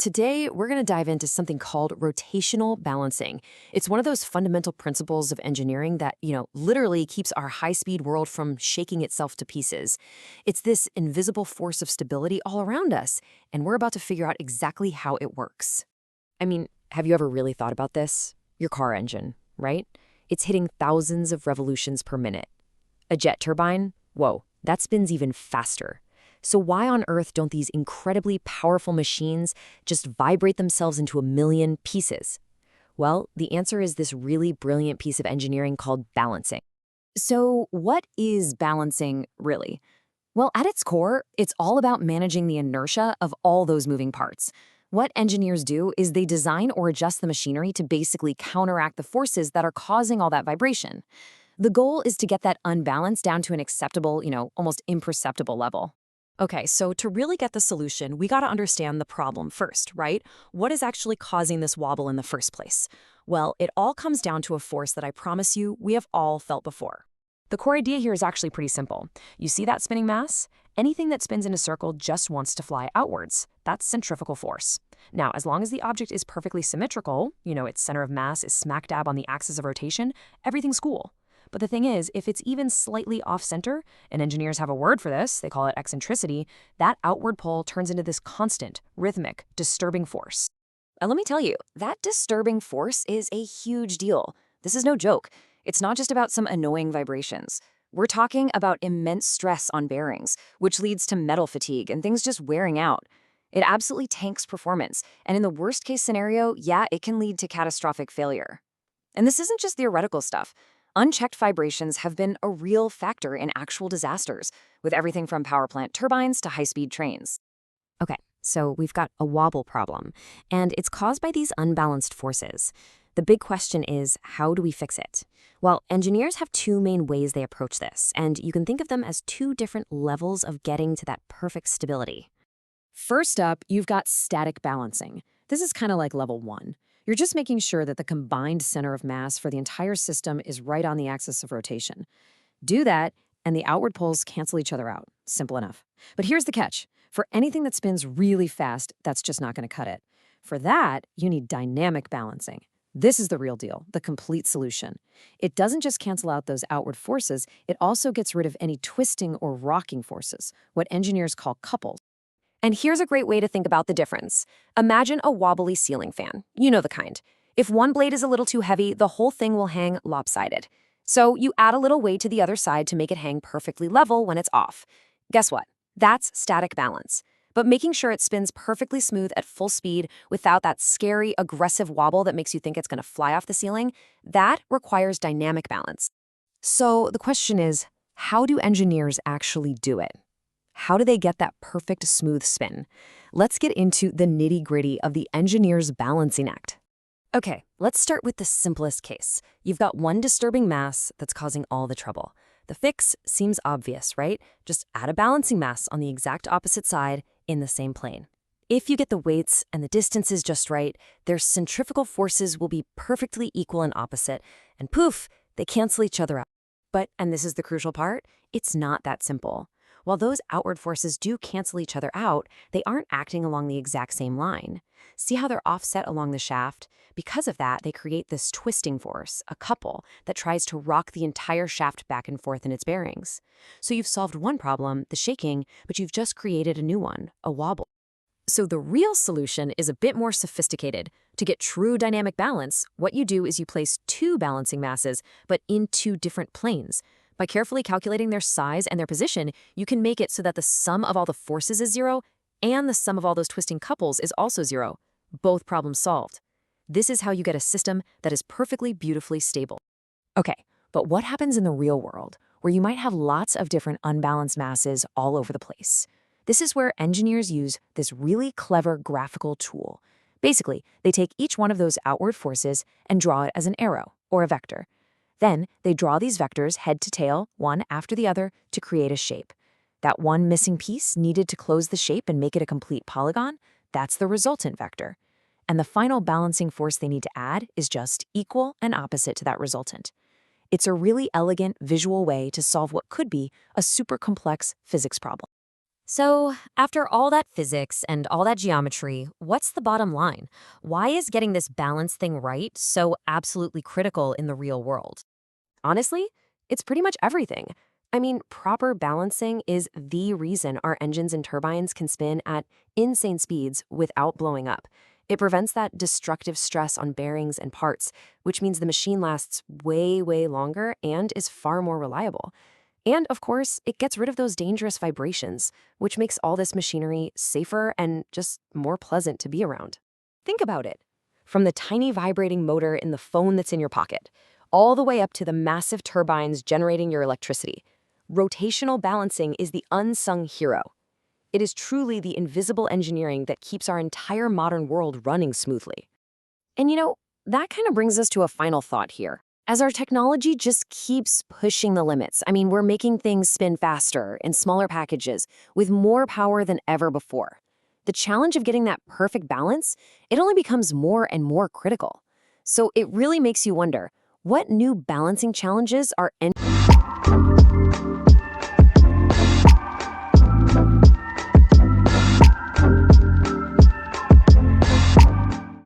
Today, we're going to dive into something called rotational balancing. It's one of those fundamental principles of engineering that, literally keeps our high-speed world from shaking itself to pieces. It's this invisible force of stability all around us, and we're about to figure out exactly how it works. I mean, have you ever really thought about this? Your car engine, right? It's hitting thousands of revolutions per minute. A jet turbine? Whoa, that spins even faster. So why on earth don't these incredibly powerful machines just vibrate themselves into a million pieces? Well, the answer is this really brilliant piece of engineering called balancing. So what is balancing really? Well, at its core, it's all about managing the inertia of all those moving parts. What engineers do is they design or adjust the machinery to basically counteract the forces that are causing all that vibration. The goal is to get that unbalance down to an acceptable, almost imperceptible level. Okay, so to really get the solution, we got to understand the problem first, right? What is actually causing this wobble in the first place? Well, it all comes down to a force that I promise you we have all felt before. The core idea here is actually pretty simple. You see that spinning mass? Anything that spins in a circle just wants to fly outwards. That's centrifugal force. Now, as long as the object is perfectly symmetrical, its center of mass is smack dab on the axis of rotation, everything's cool. But the thing is, if it's even slightly off-center, and engineers have a word for this, they call it eccentricity, that outward pull turns into this constant, rhythmic, disturbing force. And let me tell you, that disturbing force is a huge deal. This is no joke. It's not just about some annoying vibrations. We're talking about immense stress on bearings, which leads to metal fatigue and things just wearing out. It absolutely tanks performance, and in the worst-case scenario, yeah, it can lead to catastrophic failure. And this isn't just theoretical stuff. Unchecked vibrations have been a real factor in actual disasters, with everything from power plant turbines to high-speed trains. Okay, so we've got a wobble problem, and it's caused by these unbalanced forces. The big question is, how do we fix it? Well, engineers have two main ways they approach this, and you can think of them as two different levels of getting to that perfect stability. First up, you've got static balancing. This is kind of like level 1. You're just making sure that the combined center of mass for the entire system is right on the axis of rotation. Do that, and the outward pulls cancel each other out. Simple enough. But here's the catch. For anything that spins really fast, that's just not going to cut it. For that, you need dynamic balancing. This is the real deal, the complete solution. It doesn't just cancel out those outward forces, it also gets rid of any twisting or rocking forces, what engineers call couples. And here's a great way to think about the difference. Imagine a wobbly ceiling fan. You know the kind. If one blade is a little too heavy, the whole thing will hang lopsided. So you add a little weight to the other side to make it hang perfectly level when it's off. Guess what? That's static balance. But making sure it spins perfectly smooth at full speed without that scary, aggressive wobble that makes you think it's going to fly off the ceiling, that requires dynamic balance. So the question is, how do engineers actually do it? How do they get that perfect smooth spin? Let's get into the nitty-gritty of the engineer's balancing act. Okay, let's start with the simplest case. You've got one disturbing mass that's causing all the trouble. The fix seems obvious, right? Just add a balancing mass on the exact opposite side in the same plane. If you get the weights and the distances just right, their centrifugal forces will be perfectly equal and opposite, and poof, they cancel each other out. But, and this is the crucial part, it's not that simple. While those outward forces do cancel each other out, they aren't acting along the exact same line. See how they're offset along the shaft? Because of that, they create this twisting force, a couple, that tries to rock the entire shaft back and forth in its bearings. So you've solved one problem, the shaking, but you've just created a new one, a wobble. So the real solution is a bit more sophisticated. To get true dynamic balance, what you do is you place two balancing masses, but in two different planes. By carefully calculating their size and their position, you can make it so that the sum of all the forces is 0 and the sum of all those twisting couples is also 0. Both problems solved. This is how you get a system that is perfectly beautifully stable. Okay, but what happens in the real world, where you might have lots of different unbalanced masses all over the place? This is where engineers use this really clever graphical tool. Basically, they take each one of those outward forces and draw it as an arrow or a vector. Then they draw these vectors head to tail, one after the other, to create a shape. That one missing piece needed to close the shape and make it a complete polygon, that's the resultant vector. And the final balancing force they need to add is just equal and opposite to that resultant. It's a really elegant visual way to solve what could be a super complex physics problem. So, after all that physics and all that geometry, what's the bottom line? Why is getting this balance thing right so absolutely critical in the real world? Honestly, it's pretty much everything. I mean, proper balancing is the reason our engines and turbines can spin at insane speeds without blowing up. It prevents that destructive stress on bearings and parts, which means the machine lasts way, way longer and is far more reliable. And of course, it gets rid of those dangerous vibrations, which makes all this machinery safer and just more pleasant to be around. Think about it. From the tiny vibrating motor in the phone that's in your pocket, all the way up to the massive turbines generating your electricity, rotational balancing is the unsung hero. It is truly the invisible engineering that keeps our entire modern world running smoothly. And that kind of brings us to a final thought here. As our technology just keeps pushing the limits, we're making things spin faster in smaller packages with more power than ever before. The challenge of getting that perfect balance, it only becomes more and more critical. So it really makes you wonder, what new balancing challenges are